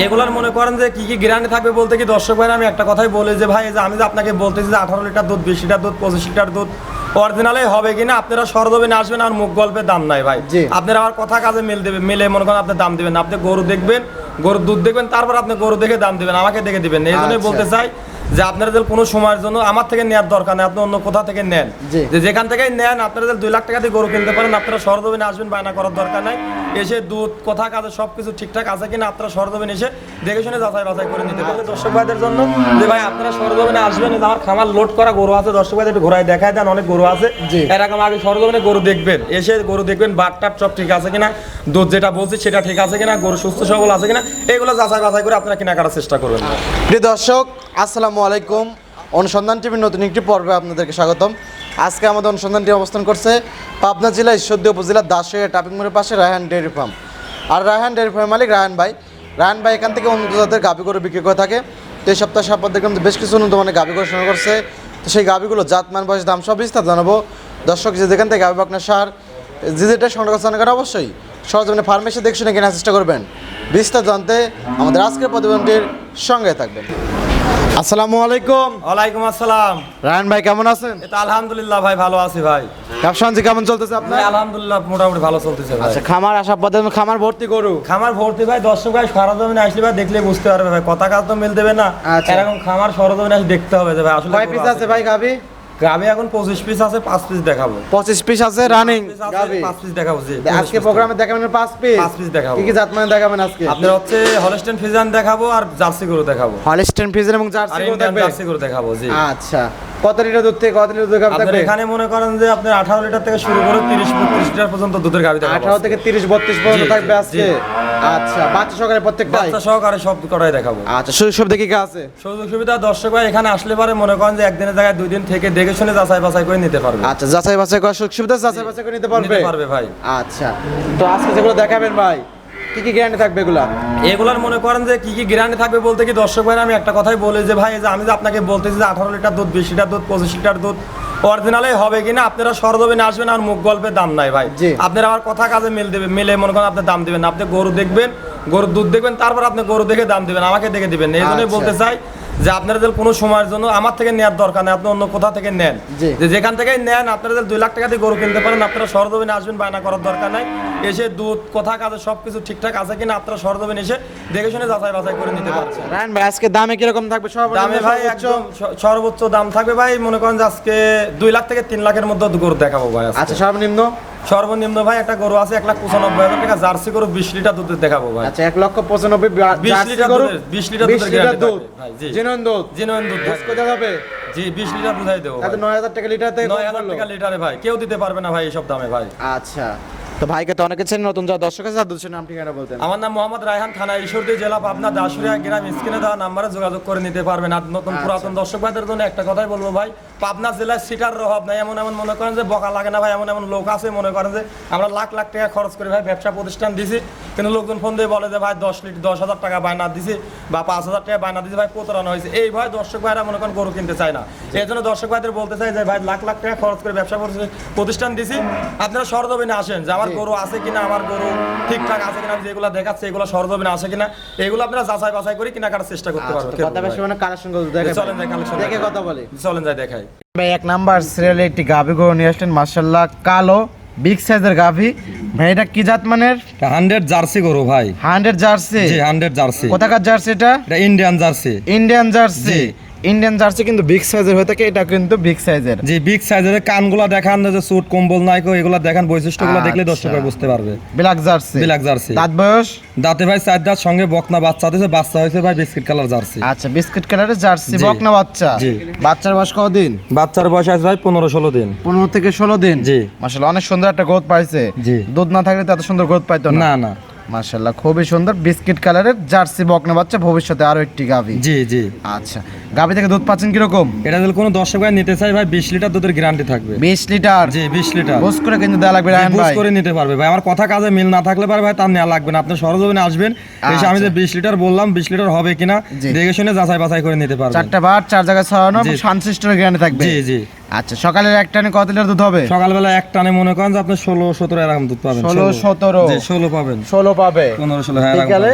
এগুলার মনে করেন যে কি কি গ্যারান্টি থাকবে বলতে কি দর্শক ভাই আমি একটা কথাই বলি যে ভাই যে আমি যে আপনাকে বলতেছি যে 18 লিটার দুধ 20 লিটার দুধ 25 লিটার দুধ অরিজিনালে হবে কিনা আপনারা সরজমিনে আসবেন আর মুখ গল্পের দাম নাই ভাই আপনারা আমার কথা কাজে মিলে মনে করেন আপনি দাম দিবেন আপনি গরু দেখবেন গরুর দুধ দেখবেন তারপর আপনি গরু দেখে দাম দিবেন আমাকে দেখে দিবেন এই জন্যই বলতে চাই যে আপনাদের কোনো সময়ের জন্য আমার থেকে নেওয়ার দরকার নেই আপনি অন্য কোথা থেকে নেন যে যেখান থেকেই নেন আপনারা 2 লাখ টাকা দিয়ে গরু কিনতে পারেন আপনারা সরজমিনে আসবেন বায়না করার দরকার নাই এসে দুধ কথা কাজে সবকিছু ঠিকঠাক আছে কিনা আপনারা সরজমিনে এসে দেখে শুনে যাচাই বাছাই করে নিতে পারেন দর্শক ভাইদের জন্য যে ভাই আপনারা সরজমিনে আসবেন আমার খামার লোড করা গরু আছে দর্শক ভাইদের একটু ঘোরায় দেখায় দেন অনেক গরু আছে এরকম আগে সরজমিনে গরু দেখবেন এসে গরু দেখবেন বাটটাপ সব ঠিক আছে কিনা দুধ যেটা বলছি সেটা ঠিক আছে কিনা গরু সুস্থ সবল আছে কিনা এগুলো যাচাই বাছাই করে আপনারা কিনা করার চেষ্টা করবেন প্রিয় দর্শক আসসালামু আলাইকুম অনুসন্ধান টিভির নতুন একটি পর্বে আপনাদেরকে স্বাগতম আজকে আমাদের অনুসন্ধানটি অবস্থান করছে পাবনা জেলা ঈশ্বরদী উপজেলার দাসুরিয়া ট্রাফিক মোড়ের পাশে রায়হান ডেয়ারি ফার্ম আর রায়হান ডেয়ারি ফার্মের মালিক রায়হান ভাই এখান থেকে উন্নত জাতের গাভী গরু বিক্রি করে থাকে তো এই সপ্তাহে সাপদ দেখলাম বেশ কিছু উন্নত মানের গাভী গরু সংগ্রহ করছে তো সেই গাভীগুলো জাতমান বয়স দাম সব বিস্তার জানাবো দর্শক যে যেখান থেকে গাভী আপনার সার যে যেটা সংগ্রহ করছেন অবশ্যই সরজমিনে ফার্মেসে দেখে শুনে কেনার চেষ্টা করবেন বিস্তার জানতে আমাদের আজকের প্রতিবেদনটির সঙ্গে থাকবেন আসসালামু আলাইকুম ওয়ালাইকুম আসসালাম রায়হান ভাই কেমন আছেন এটা আলহামদুলিল্লাহ ভাই ভালো আছি ভাই ব্যবসা-বাণিজ্য কেমন চলতেছে আপনার আলহামদুলিল্লাহ মোটামুটি ভালো চলতেছে ভাই আচ্ছা খামার আসা পথে খামার ভর্তি গরু খামার ভর্তি ভাই দর্শক ভাই সরজমিনে আসলে ভাই দেখলে বুঝতে পারবে ভাই কথা কাজ তো মিল দেবে না এরকম খামার সরজমিনে আসলে দেখতে হবে যে ভাই আসলে কয় পিস আছে ভাই গাভী গাভী এখন 25 পিস আছে 5 পিস দেখাবো 25 পিস আছে রানিং গাভী 5 পিস দেখাবো জি আজকে প্রোগ্রামে দেখাবেন 5 পিস 5 পিস দেখাবো কি কি জাত মানে দেখাবেন আজকে আপনার হচ্ছে হলস্টেইন ফ্রিজিয়ান দেখাবো আর জার্সি গরু দেখাবো হলস্টেইন ফ্রিজিয়ান এবং জার্সি গরু দেখাবেন জার্সি গরু দেখাবো জি আচ্ছা কত লিটার দুধ থেকে কত লিটার দুধ গাভী থাকবে এখানে মনে করেন যে আপনার 18 লিটার থেকে শুরু করে 30 32 লিটার পর্যন্ত দুধের গাভী দেখাবো 18 থেকে 30 32 পর্যন্ত থাকবে আজকে আচ্ছা বাচ্চা সহকারে প্রত্যেকটাই বাচ্চা সহকারে সব করাই দেখাবো আচ্ছা সুযোগ সুবিধা কি কি আছে সুযোগ সুবিধা দর্শক ভাই এখানে আসলে পারে মনে করেন যে একদিনের জায়গায় 2 দিন থেকে দেখে শুনে যাচাই বাছাই করে নিতে পারবে আচ্ছা যাচাই বাছাই করার সুযোগ সুবিধা যাচাই বাছাই করে নিতে পারবে ভাই আচ্ছা তো আজকে যেগুলো দেখাবেন ভাই কি কি গ্যারান্টি থাকবে এগুলা এগুলার মনে করেন যে কি কি গ্যারান্টি থাকবে বলতে কি দর্শক ভাই আমি একটা কথাই বলি যে ভাই যে আমি যে আপনাকে বলতেছি যে 18 লিটার দুধ 20 লিটার দুধ 25 লিটার দুধ অরিজিনালে হবে কিনা আপনারা সরজমিনে আসবেন আর মুখ গল্পের দাম নাই ভাই আপনারা আমার কথা কাজে মিলে মনে করেন আপনি দাম দিবেন আপনি গরু দেখবেন গরুর দুধ দেখবেন তারপর আপনি গরু দেখে দাম দিবেন আমাকে দেখে দিবেন এই জন্যই বলতে চাই যে আপনাদের কোনো সময়ের জন্য আমার থেকে নেওয়ার দরকার নেই আপনি অন্য কোথা থেকে নেন যে যেখান থেকেই নেন আপনাদের 2 লাখ টাকা দিয়ে গরু কিনতে পারেন আপনারা সরজমিনে আসবেন বায়না করার দরকার নাই এসে দুধ কথা কাজে সবকিছু ঠিকঠাক আছে কিনা আপনারা সরজমিনে এসে দেখে শুনে যাচাই বাছাই করে নিতে পারছেন রায়হান ভাই আজকে দামে কিরকম থাকবে দামে ভাই একদম সর্বোচ্চ দাম থাকবে ভাই মনে করেন যে আজকে 2 লাখ থেকে 3 লাখের মধ্যে গরু দেখাবো ভাই আচ্ছা সর্বনিম্ন ভাই একটা গরু আছে 1,95,000 টাকা জার্সি গরু 20 লিটার দুধ দেখাবো ভাই আচ্ছা 1,95,000 20 লিটার গরু 20 লিটার দুধ ভাই জি জেনুইন দুধ কত হবে জি 20 লিটার দুধাই দেবো তাতে 9,000 টাকা লিটার থেকে 9,000 টাকা লিটারে ভাই কেউ দিতে পারবে না ভাই এইসব দামে ভাই আচ্ছা তো ভাইকে তো অনেকে চেনেন নতুন যারা দর্শক আছে তাদের নাম ঠিকানা বলতেন আমার নাম মোহাম্মদ রায়হান থানা ঈশ্বরদী জেলা পাবনা দাসুরিয়া গ্রাম স্ক্রিনে দেওয়া নাম্বারে যোগাযোগ করে নিতে পারবেন আর নতুন পুরাতন দর্শক ভাইদের জন্য একটা কথাই বলবো ভাই পাবনা জেলায় সিটার অভাব নাই এমন মনে করেন যে বকা লাগে না ভাই এমন লোক আছে মনে করেন যে আমরা লাখ লাখ টাকা খরচ করে ভাই ব্যবসা প্রতিষ্ঠান দিছি কিন্তু লোকজন ফোন দিয়ে বলে যে ভাই 10,000 টাকা বায়না দিছি বা 5,000 টাকা বায়না দিছি ভাই প্রতারণা হয়েছে এই ভয় দর্শক ভাইরা মনে করেন গরু কিনতে চায় না এই জন্য দর্শক ভাইদের বলতে চাই যে ভাই লাখ লাখ টাকা খরচ করে ব্যবসা প্রতিষ্ঠান দিছি আপনারা সরজমিনে আসেন যে আমার গরু আছে কিনা আমার গরু ঠিকঠাক আছে কিনা যেগুলো দেখাচ্ছে এগুলো সরজমিনে আছে কিনা এগুলো আপনারা যাচাই বাছাই করে কিনা কাটার চেষ্টা করতে পারবেন কথা বেশি মানে কালেকশন করতে দেখেন চলেন যাই কালেকশন দেখে কথা বলি চলেন যাই দেখাই ভাই এক নাম্বার সিরিয়ালে একটি গাভী গরু নিয়ে আসলেন মাশাআল্লাহ কালো বিগ সাইজের গাভী ভাই এটা কি জাত মানের 100 জার্সি গরু ভাই 100 জার্সি জি 100 জার্সি কোথাকার জার্সি এটা ইন্ডিয়ান জার্সি ইন্ডিয়ান জার্সি কিন্তু বিগ সাইজের হয়ে থাকে এটা কিন্তু বিগ সাইজের জি বিগ সাইজের কানগুলা দেখান যে সুট কম্বল নাই কো এগুলা দেখান বৈশিষ্ট্যগুলো দেখলে দর্শকরা বুঝতে পারবে ব্ল্যাক জার্সি দাঁত বয়স দাঁতে ভাই 4 দাঁত সঙ্গে বকনা বাচ্চা দিয়েছে বাচ্চা হয়েছে ভাই বিস্কিট কালার জার্সি আচ্ছা বিস্কিট কালারের জার্সি বকনা বাচ্চা জি বাচ্চার বয়স কতদিন বাচ্চার বয়স আছে ভাই 15-16 দিন 15 থেকে 16 দিন জি মাশাআল্লাহ অনেক সুন্দর একটা গ্রোথ পাইছে জি দুধ না থাকলে তো এত সুন্দর গ্রোথ পাইতো না না মাশাআল্লাহ খুবই সুন্দর বিস্কিট কালারের জার্সি বকনা বাচ্চা ভবিষ্যতে আরো একটি গাভী জি জি আচ্ছা গাভী থেকে দুধ পাচ্ছেন কি রকম এটা যদি কোনো দর্শক ভাই নিতে চাই ভাই 20 লিটার দুধের গ্যারান্টি থাকবে 20 লিটার জি 20 লিটার বুঝ করে কিন্তু দেয়া লাগবে রায়হান ভাই বুঝ করে নিতে পারবে ভাই আমার কথা কাজে মিল না থাকলে পারে ভাই তার নেওয়া লাগবে না আপনি সরজমিনে আসবেন এসে আমি যে 20 লিটার বললাম 20 লিটার হবে কিনা দেখে শুনে যাচাই বাছাই করে নিতে পারবেন চারটা বার চার জায়গায় ছড়ানো এবং শান্তশিষ্টর গ্যারান্টি থাকবে জি জি আচ্ছা সকালের এক টানে কত লিটার দুধ হবে সকালবেলা এক টানে মনে করেন যে আপনি 16-17 এরকম দুধ পাবেন 16-17 জি 16 পাবেন 16 পাবে 15-16 হ্যাঁ বিকালে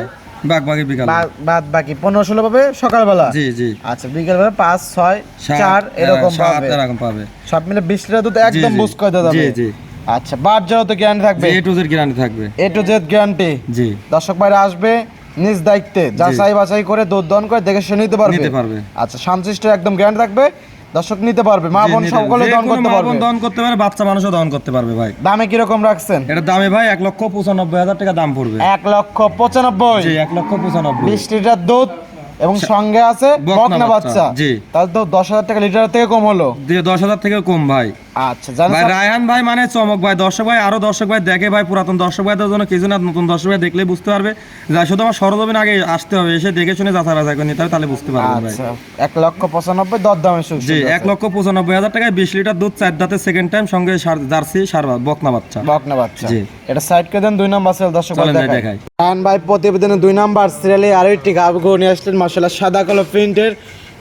বাকি বিকাল বাদ বাকি 15-16 পাবে সকালবেলা। জি জি। আচ্ছা বিকালবেলা 5 6 4 এরকম পাবে। এরকম পাবে। সব মিলে 20 লিটার দুধ একদম বুঝ করে দেওয়া যাবে। জি জি। আচ্ছা বাচ্চারও তো গ্যারান্টি থাকবে। এ টু জেড গ্যারান্টি থাকবে। এ টু জেড গ্যারান্টি। জি। দর্শক ভাইরা আসবে নিজ দায়িত্বে যাচাই বাছাই করে দুধ দহন করে দেখে শুনে নিতে পারবে। আচ্ছা শান্তশিষ্ট একদম গ্যারান্টি থাকবে। দর্শক নিতে পারবে, মা বোন সকলে দহন করতে পারবে। মা বোন দহন করতে পারবে, বাচ্চা মানুষও দহন করতে পারবে ভাই। দামে কি রকম রাখছেন? এটা দামে ভাই 1,95,000 টাকা দাম পড়বে। 1,95,000। জি 1,95,000। 20 লিটার দুধ এবং সঙ্গে আছে বকনা বাচ্চা। জি। তাহলে তো 10,000 টাকা লিটার থেকে কম হলো। 10,000 থেকে কম ভাই। আচ্ছা জানেন ভাই রায়হান ভাই মানে চমক ভাই। দর্শক ভাই আরো দর্শক ভাই দেখে ভাই, পুরাতন দর্শক ভাইদের জন্য কিছু না, নতুন দর্শক ভাই দেখলে বুঝতে পারবে। যা শুধু আমার সরজমিন আগে আসতে হবে, এসে দেখে শুনে যাচাই বাছাই করে নিতে হবে, তাহলে বুঝতে পারবেন ভাই। আচ্ছা 1,95,000 দর দামে সুযোগ। জি 1,95,000 টাকায় 20 লিটার দুধ, 4 দাঁতে সেকেন্ড টাইম, সঙ্গে জার্সি সার বকনা বাচ্চা। বকনা বাচ্চা। জি। এটা সাইড করে দেন 2 নাম্বার সেল দর্শক ভাই দেখাই। দেখাই। রায়হান ভাই প্রতিবেদনে 2 নাম্বার সিরিয়ালে আরেকটি গাভী গরু নিয়ে আসলেন মাশাআল্লাহ, সাদা কালো প্রিন্টের।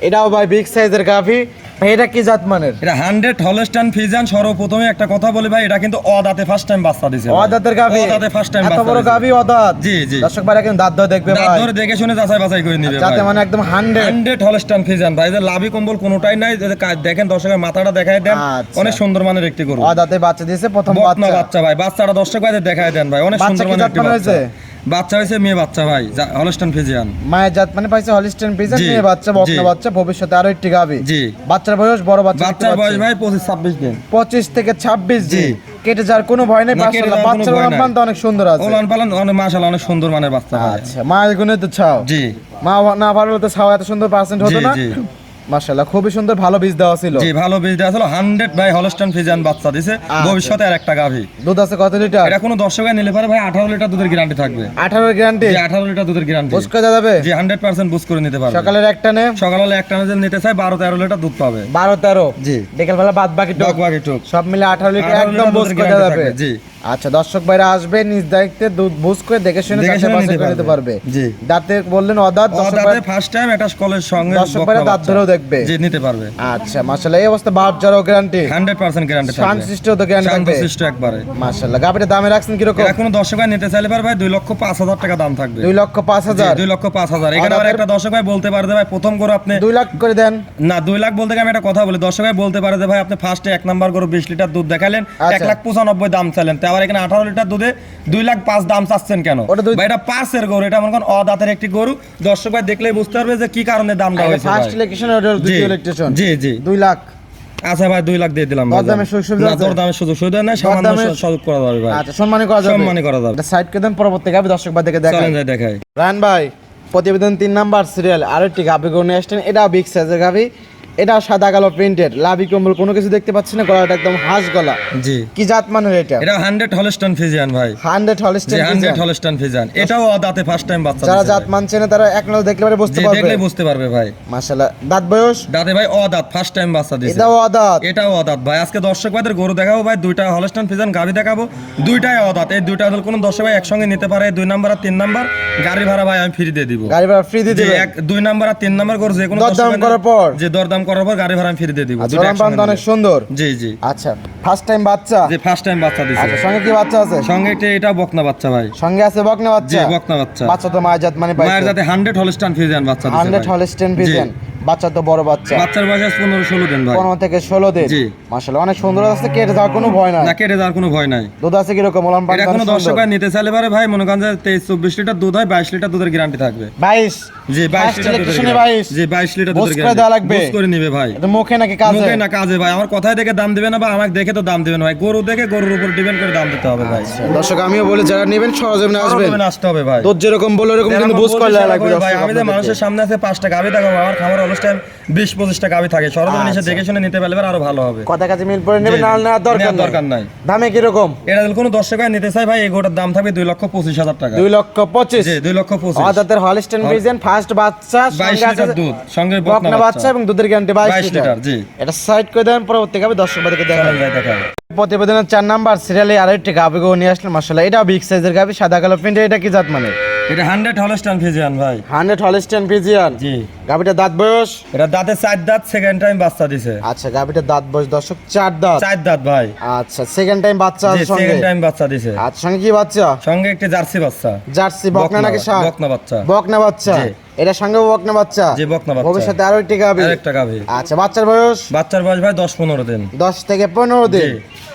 এটাও ভাই বিগ সাইজের গাভী। ভাই এটা কি জাত মানের? এটা 100 হলস্টাইন ফ্রিজিয়ান। সর্বপ্রথমে একটা কথা বলি ভাই, এটা কিন্তু অদাঁতে ফার্স্ট টাইম বাচ্চা দিছে। অদাঁতের গাভী। অদাঁতে ফার্স্ট টাইম বাচ্চা। এত বড় গাভী অদাঁত। জি জি। দর্শক ভাইরা কিন্তু দাঁত ধরে দেখবে ভাই। দাঁত ধরে দেখে শুনে যাচাই বাছাই করে নিবে ভাই। যাতে মানে একদম 100 হলস্টাইন ফ্রিজিয়ান ভাই। যে লাভি কম্বল কোনোটাই নাই। যে দেখেন দর্শকের মাথাটা দেখায় দেন। আচ্ছা। অনেক সুন্দর মানের একটি গরু। অদাঁতে বাচ্চা দিয়েছে প্রথম বকনা বাচ্চা। বাচ্চা ভাই। বাচ্চাটা দর্শক ভাইদের দেখায় দেন ভাই। অনেক সুন্দর মানের একটি বাচ্চা। বাচ্চা হয়েছে মেয়ে বাচ্চা ভাই, হলস্টাইন ফ্রিজিয়ান। মায়ের জাত মানে পাইছে হলস্টাইন ফ্রিজিয়ান, মেয়ে বাচ্চা বকনা বাচ্চা, ভবিষ্যতে আরো একটি গাভী। জি। বাচ্চার বয়স বড় বাচ্চা। বাচ্চার বয়স ভাই 25-26 দিন। 25 থেকে 26 দিন। কেটে যাওয়ার কোনো ভয় নেই। মাশাআল্লাহ বাচ্চার উলান তো অনেক সুন্দর আছে। উলান পালান অনেক মাশাআল্লাহ অনেক সুন্দর মানের বাচ্চা ভাই। আচ্ছা মায়ের গুণে তো ছাও। জি। মা না ভালো হলে তো ছাও এত সুন্দর পার্সেন্ট হতো না। জি। মাশাআল্লাহ খুবই সুন্দর, ভালো বীজ দেওয়া ছিল। জি ভালো বীজ দেওয়া ছিল। 100 ভাই হলস্টাইন ফ্রিজিয়ান বাচ্চা দিছে। ভবিষ্যতে আর একটা গাভী। দুধ আছে কত লিটার? এটা কোনো দর্শক নিলে পারে ভাই 18 লিটার দুধের গ্যারান্টি থাকবে। 18 এর গ্যারান্টি? জি 18 লিটার দুধের গ্যারান্টি। বুঝ করে যাবে? জি 100% বুঝ করে নিতে পারবে। সকালের একটা নে? সকালে একটা নে নিতে চাই 12-13 লিটার দুধ পাবে। 12-13? জি। বিকেল বেলা বাদ বাকি টক সব মিলে 18 লিটার একদম বুঝ করে যাবে। জি। আচ্ছা দর্শক ভাইরা আসবে নিজ দায়িত্বে দুধ বুঝ করে দেখে শুনে নিতে পারবে। জি। দাঁতে বললেন অদাঁত। অদাঁতে ফার্স্ট টাইম এটা কলের সঙ্গে দর্শক ভাইরা দাঁত ধরেও দেখবে। জি নিতে পারবে। আচ্ছা মাশাআল্লাহ এই অবস্থা বাপ যারও গ্যারান্টি? 100% গ্যারান্টি থাকবে। শান্তশিষ্ট তো গ্যারান্টি থাকবে। শান্তশিষ্ট একবারে। মাশাআল্লাহ গাভীর দামে রাখছেন কি রকম? এখন দর্শক ভাই নিতে চাইলে পারে ভাই 2,05,000 টাকা দাম থাকবে। 2,05,000? 2,05,000। এখানে আবার একটা দর্শক ভাই বলতে পারে যে ভাই প্রথম করে আপনি 2 লাখ করে দেন। না 2 লাখ বলতে আমি একটা কথা বলি, দর্শক ভাই বলতে পারে যে ভাই আপনি ফার্স্টে 1 নাম্বার করে 20 লিটার দুধ দেখালেন, 1,95,000 দাম চাইলেন, তো আবার এখানে 18 লিটার দুধে 2,05,000 দাম চাচ্ছেন কেন ভাই? এটা পাঁচের গরু, এটা মনে করেন অদাঁতের একটি গরু। দর্শক ভাই দেখলেই বুঝতে পারবে যে কি কারণে দামটা হয়েছে। ফার্স্ট ইলেকট্রিশিয়ান আর দ্বিতীয় ইলেকট্রিশিয়ান। জি জি। 2 লাখ। আচ্ছা ভাই 2 লাখ দিয়ে দিলাম ভাই। দরদামের সুযোগ আছে? দরদামের সুযোগ নাই, সামান্য সুযোগ করা যাবে ভাই। আচ্ছা সম্মানী করা যাবে। সম্মানী করা যাবে। এটা সাইড করে দেন, পরবর্তী গাভী দর্শক ভাই দেখে দেখাই। চলেন যাই দেখাই। রায়হান ভাই প্রতিবেদন 3 নাম্বার সিরিয়াল আরেকটি গাভী গরু নিয়ে আসছেন। এটা বিগ সাইজের গাভী। এটা সাদা কালো প্রিন্টেড, লাভি কম্বল কোনো কিছু দেখতে পাচ্ছি না, গলাটা একদম হাঁস গলা। জি। কি জাত মানের এটা? এটা 100 হলস্টাইন ফ্রিজিয়ান ভাই। 100 হলস্টাইন ফ্রিজিয়ান। 100 Holstein Friesian. এটাও অদাঁতে ফার্স্ট টাইম বাচ্চা। যারা জাত মানছে না তারা এক নজর দেখলে পারে বুঝতে পারবে। দেখলে বুঝতে পারবে ভাই। মাশাআল্লাহ দাঁত বয়স? দাঁতে ভাই অদাঁত ফার্স্ট টাইম বাচ্চা দিয়েছে। এটাও অদাঁত? এটাও অদাঁত ভাই। আজকে দর্শক ভাইদের গরু দেখাবো ভাই, 2টা হলস্টাইন ফ্রিজিয়ান গাভী দেখাবো, 2টাই অদাঁত। এই 2টা হল কোন দর্শক ভাই একসঙ্গে নিতে পারে। 2 নাম্বার আর 3 নাম্বার গাড়ি ভাড়া ভাই আমি ফ্রি দিয়ে দিব। গাড়ি ভাড়া ফ্রি দিয়ে দিবেন? 2 নাম্বার আর 3 নাম্বার গরু যে কোনো দরদাম করার পর? যে দরদাম করার পর গাড়ি ভাড়া আমি ফ্রি দিয়ে দিব। অনেক সুন্দর। জি জি। আচ্ছা ফার্স্ট টাইম বাচ্চা? জি ফার্স্ট টাইম বাচ্চা দিছে। আচ্ছা সঙ্গে কি বাচ্চা আছে? সঙ্গে এটা বকনা বাচ্চা ভাই। সঙ্গে আছে বকনা বাচ্চা? জি বকনা বাচ্চা। বাচ্চা তো মায়ের জাত মানে পাইছে? মায়ের জাতে 100 হলস্টাইন ফ্রিজিয়ান বাচ্চা দিছে। 100 হলস্টাইন ফ্রিজিয়ান বাচ্চা তো বড় বাচ্চা। বাচ্চার বয়স 15-16 দিন ভাই। 15 থেকে 16 দিন। জি। মাশাআল্লাহ অনেক সুন্দর আছে, কেটে যাওয়ার কোনো ভয় নাই? না কেটে যাওয়ার কোনো ভয় নাই। দুধ আছে কি রকম? ওলান পান? এটা কোনো দর্শক ভাই নিতে চাইলে পারে ভাই মনে করেন যে 23-24 লিটার দুধ হয়, 22 লিটার দুধের গ্যারান্টি থাকবে। 22? জি 22 লিটার দুধের গ্যারান্টি। জি 22 লিটার দুধের গ্যারান্টি। দেওয়া লাগবে? বুঝ করে নিবে ভাই। এটা মুখে নাকি কাজে? মুখে না কাজে ভাই। আমার কথায় দেখে দাম দিবে না বা আমাকে দেখে তো দাম দিবে না ভাই। গরু দেখে গরুর উপর ডিপেন্ড করে দাম দিতে হবে ভাই। দর্শক আমিও বলি যারা নেবেন সরজমিনে আসবেন, আসতে হবে ভাই। দুধ যেরকম বলে এরকম কিন্তু বুঝ করে লাগবে ভাই। আমি যে মানুষের সামনে আছে 5টা গাভী দেখাবো, আমার খামার অলস টাইম 20-25টা গাভী থাকে। সরজমিনে এসে দেখে শুনে নিতে পারলে আরো ভালো হবে। কথা কাছে মিল পড়ে নেবেন, না নেওয়ার দরকার নাই। দামে কি রকম? এটা কোনো দর্শক ভাই নিতে চাই ভাই, এই গোটার দাম থাকবে 2,25,000 টাকা। 2,25,000? জি 2,25,000। আদাতের হলস্টাইন ফ্রিজিয়ান ফার্স্ট বাচ্চা, 22 লিটার দুধ, সঙ্গে বকনা বাচ্চা এবং দুধের গ্যারান্টি 22 লিটার। জি। এটা সাইড করে দেন, পরবর্তী গাভী দর্শক ভাইকে দেখাবেন। দেখাই। প্রতিবেদনের 4 নাম্বার সিরিয়ালে আরেকটি গাভী গরু নিয়ে আসলেন মাশাআল্লাহ। এটা বিগ সাইজের গাভী, সাদা কালো প্রিন্টের। এটা কি জাত মানে? এটা 100 হলস্টাইন ফ্রিজিয়ান ভাই। 100 হলস্টাইন ফ্রিজিয়ান। জি। গাভীটার দাঁত বয়স? এটা দাঁতে 4 দাঁত, সেকেন্ড টাইম বাচ্চা দিছে। আচ্ছা, গাভীটার দাঁত বয়স দর্শক 4 দাঁত। 4 দাঁত ভাই। আচ্ছা, সেকেন্ড টাইম বাচ্চা আছে সঙ্গে? সেকেন্ড টাইম বাচ্চা দিছে। আচ্ছা, সঙ্গে কি বাচ্চা? সঙ্গে একটা জার্সি বাচ্চা। জার্সি বকনা নাকি ষাঁড়? বকনা বাচ্চা। বকনা বাচ্চা। জি। এটা সঙ্গে বকনা বাচ্চা? জি, বকনা বাচ্চা। ভবিষ্যতে আরো একটি গাভী? আরেকটা গাভী। আচ্ছা, বাচ্চার বয়স? বাচ্চার বয়স ভাই 10-15 দিন। 10 থেকে 15 দিন। জি।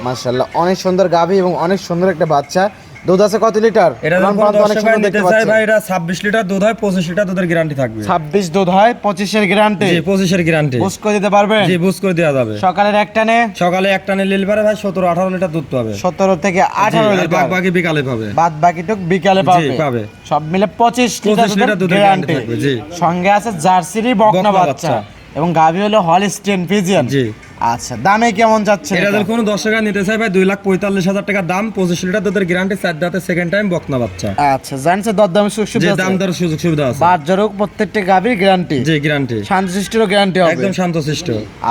মাশাআল্লাহ, অনেক সুন্দর গাভী এবং অনেক সুন্দর একটা বাচ্চা। দুধ আছে কত লিটার? এটা যখন দর্শক ভাই নিতে চায় ভাই, এটা 26 লিটার দুধ হয়, 25 লিটার দুধের গ্যারান্টি থাকবে। 26 দুধ হয়, 25 এর গ্যারান্টি? জি, 25 এর গ্যারান্টি। বুঝ করে দিতে পারবেন? জি, বুঝ করে দেওয়া যাবে। সকালের একটানে? সকালে একটানে লিল পারে ভাই 17-18 লিটার দুধ পাবে। 17 থেকে 18 লিটার। বাকি বিকালে পাবে। বাদ বাকিটুক বিকালে পাবে। জি, পাবে। সব মিলে 25 লিটার দুধের গ্যারান্টি থাকবে। জি। সঙ্গে আছে জার্সিরই বকনা বাচ্চা এবং গাভী হলো হলস্টাইন ফ্রিজিয়ান। জি। আচ্ছা, দামে কেমন যাচ্ছে এটা যদি কোনো দর্শক নিতে চায় ভাই 2,45,000 টাকা দাম, 25 লিটার দুধের গ্যারান্টি, 4 দাঁতের সেকেন্ড টাইম বকনা বাচ্চা। আচ্ছা, জানছে দরদামের সুযোগ যে আছে? দাম দর সুযোগ সুবিধা আছে। বাজারও প্রত্যেকটা গাভীর গ্যারান্টি? জি, গ্যারান্টি। শান্তশিষ্টর গ্যারান্টি হবে? একদম শান্তশিষ্ট।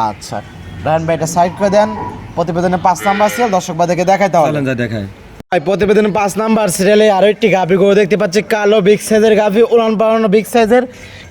আচ্ছা, রান ভাই এটা সাইড করে দেন। প্রতিবেদনে 5 নাম্বার সিরিয়াল দর্শক বাদেরকে দেখাইতে হবে। চলেন যাই দেখাই। ভাই, প্রতিবেদনে 5 নাম্বার সিরিয়ালে আরো একটি গাভী গরু দেখতে পাচ্ছি, কালো বিগ সাইজের গাভী, উলান পালানো বিগ সাইজের।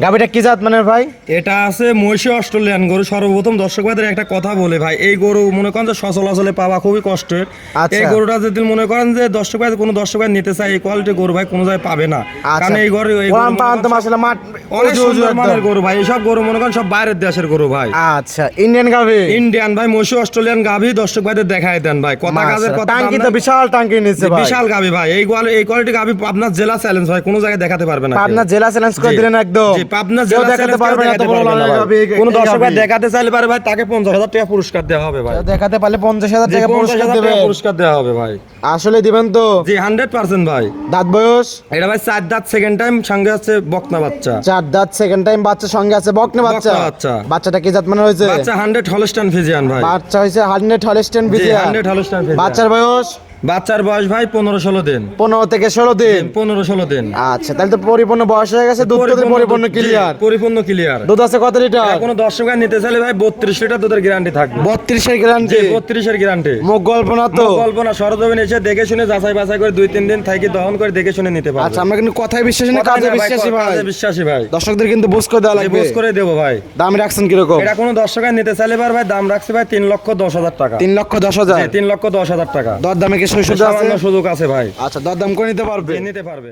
গাভীটা কি জাত মানের ভাই? এটা আছে মহিষী অস্ট্রেলিয়ান গরু। সর্বপ্রথম দর্শক ভাইদের একটা কথা বলে ভাই, এই গরু মনে করেন যে সচলাচলে পাওয়া খুবই কষ্টের। আচ্ছা। এই গরুটা যদি মনে করেন যে দর্শক ভাই কোনো দর্শক ভাই নিতে চায়, এই কোয়ালিটি গরু ভাই কোনো জায়গায় পাবে না। কারণ এই গরু উলান পালানো মাশাআল্লাহ মাঠ অনেক সুন্দর মানের গরু ভাই। এইসব গরু মনে করেন সব বাইরের দেশের গরু ভাই। আচ্ছা, ইন্ডিয়ান গাভী? ইন্ডিয়ান ভাই, মহিষী অস্ট্রেলিয়ান গাভী দর্শক ভাইদের দেখায় দেন ভাই। কথা কাজের কথা। টাঙ্কি তো বিশাল টাঙ্কি নিচ্ছে ভাই। বিশাল গাভী ভাই। এই কোয়ালিটি গাভী পাবনা জেলা চ্যালেঞ্জ ভাই, কোনো জায়গায় দেখাতে পারবে না। পাবনা জেলা চ্যালেঞ্জ করে দিলেন একদম? জি, পাবনা জেলা দেখাতে পারবে না এত বড় লালের গাভী। কোন দর্শক ভাই দেখাতে চাইলে পারে ভাই, তাকে 50,000 টাকা পুরস্কার দেওয়া হবে ভাই। দেখাতে পারলে 50,000 টাকা পুরস্কার দেবে? পুরস্কার দেওয়া হবে ভাই। আসলে দিবেন তো? জি, 100% ভাই। দাঁত বয়স? এটা ভাই 4 দাঁত, সেকেন্ড টাইম, সঙ্গে আছে বকনা বাচ্চা। 4 দাঁত, সেকেন্ড টাইম বাচ্চা, সঙ্গে আছে বকনা বাচ্চা। বকনা বাচ্চা। বাচ্চাটা কি জাত মানে হয়েছে? বাচ্চা 100 হলস্টাইন ফ্রিজিয়ান ভাই। বাচ্চা হয়েছে 100 হলস্টাইন জি, ফ্রিজিয়ান। 100 Holstein Friesian. বাচ্চার বয়স? বাচ্চার বয়স ভাই 15-16 দিন। 15 থেকে 16 দিন। 15-16 দিন। আচ্ছা, তাহলে তো পরিপূর্ণ বয়স হয়ে গেছে, দুধ তো পরিপূর্ণ ক্লিয়ার? পরিপূর্ণ ক্লিয়ার। দুধ আছে কত লিটার? কোন দর্শক ভাই নিতে চাইলে ভাই 32 লিটার দুধের গ্যারান্টি থাকবে। 32 এর গ্যারান্টি? 32 এর গ্যারান্টি। মুখ গল্প না তো? কল্পনা, সরজমিনে এসে দেখে শুনে যাচাই বাছাই করে 2-3 দিন থাকি দহন করে দেখে শুনে নিতে পারবে। আচ্ছা, আমরা কিন্তু কথায় বিশ্বাসী না, কাজে বিশ্বাসী ভাই। কাজে বিশ্বাসী ভাই। দর্শকদের কিন্তু বুঝ করে দেওয়া লাগবে। বুঝ করে দেবো ভাই। দাম রাখছেন কি রকম? এটা কোন দর্শক নিতে চাইলে ভাই দাম রাখছে ভাই 3,10,000 টাকা। 3,10,000? 3,10,000 টাকা। দর দামে কি সুযোগ আছে? সামান্য সুযোগ আছে ভাই। আচ্ছা, দর দাম করে নিতে পারবে? নিতে পারবে।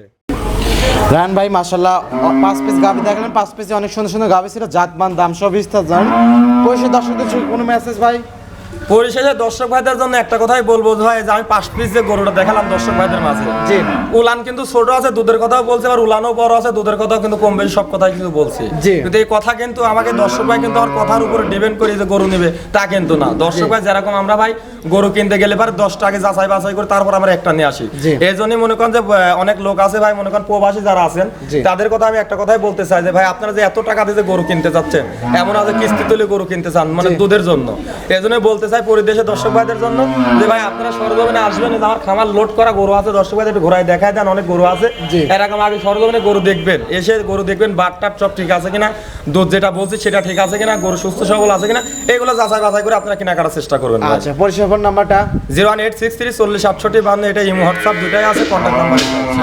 রান ভাই মাশাআল্লাহ 5 পিস গাভী দেখলেন, 5 পিসে অনেক সুন্দর সুন্দর গাভী ছিল, জাতমান দাম সব বিস্তার জানেন। পয়সা দর্শকদের কোনো মেসেজ ভাই? পরিশেষে দর্শক ভাইদের জন্য একটা কথাই বলবো ভাই, যে আমি 5 পিস যে গরুটা দেখালাম দর্শক ভাইদের মাঝে, জি, উলান কিন্তু ছোট আছে, দুধের কথাও বলছে, আর উলানও বড় আছে, দুধের কথাও কিন্তু কম বেশি সব কথাই কিন্তু বলছে। জি। কিন্তু এই কথা কিন্তু আমাকে দর্শক ভাই কিন্তু আমার কথার উপরে ডিপেন্ড করে যে গরু নেবে তা কিন্তু না। দর্শক ভাই যেরকম আমরা ভাই গরু কিনতে গেলে পারে 10টা আগে যাচাই বাছাই করে তারপর আমরা একটা নিয়ে আসি। এই জন্যই মনে করেন যে অনেক লোক আছে ভাই, মনে করেন প্রবাসী যারা আছেন তাদের কথা আমি একটা কথাই বলতে চাই যে ভাই আপনারা যে এত টাকা দিয়ে যে গরু কিনতে যাচ্ছেন, এমন আছে কিস্তি তুলে গরু কিনতে চান মানে দুধের জন্য, এই জন্য বলতে চাই পরিদেশে দর্শক ভাইদের জন্য যে ভাই আপনারা সরজমিনে আসবেন, আমার খামার লোড করা গরু আছে, দর্শক ভাইদের একটু ঘোরায় দেখায় দেন, অনেক গরু আছে এরকম, আগে সরজমিনে গরু দেখবেন, এসে গরু দেখবেন বাটটাট সব ঠিক আছে কিনা, দুধ যেটা বলছি সেটা ঠিক আছে কিনা, গরু সুস্থ সবল আছে কিনা, এগুলো যাচাই বাছাই করে আপনারা কিনা করার চেষ্টা করবেন। আচ্ছা, পরিষেবা ফোন নাম্বারটা? 01863406852, এটা ইমো হোয়াটসঅ্যাপ দুটাই আছে, কন্টাক্ট নাম্বার।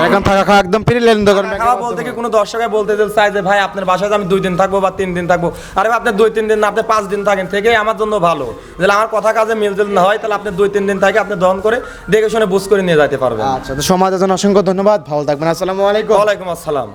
এখন থাকা একদম ফ্রি লেন দোকান খাওয়া বলতে কি কোনো দর্শকে বলতে চাই যে ভাই আপনার বাসায় আমি 2 দিন থাকবো বা 3 দিন থাকবো, আরে আপনি 2-3 দিন না, আপনি 5 দিন থাকেন, থেকে আমার জন্য ভালো। তাহলে আমার কথা কাজে মিলজুল না হয়, তাহলে আপনি 2-3 দিন থাকে আপনি দহন করে দেখে শুনে বুঝ করে নিয়ে যেতে পারবেন। আচ্ছা, তো সমাজের জন্য অসংখ্য ধন্যবাদ, ভালো থাকবেন, আসসালামু আলাইকুম। ওয়ালাইকুম আসসালাম।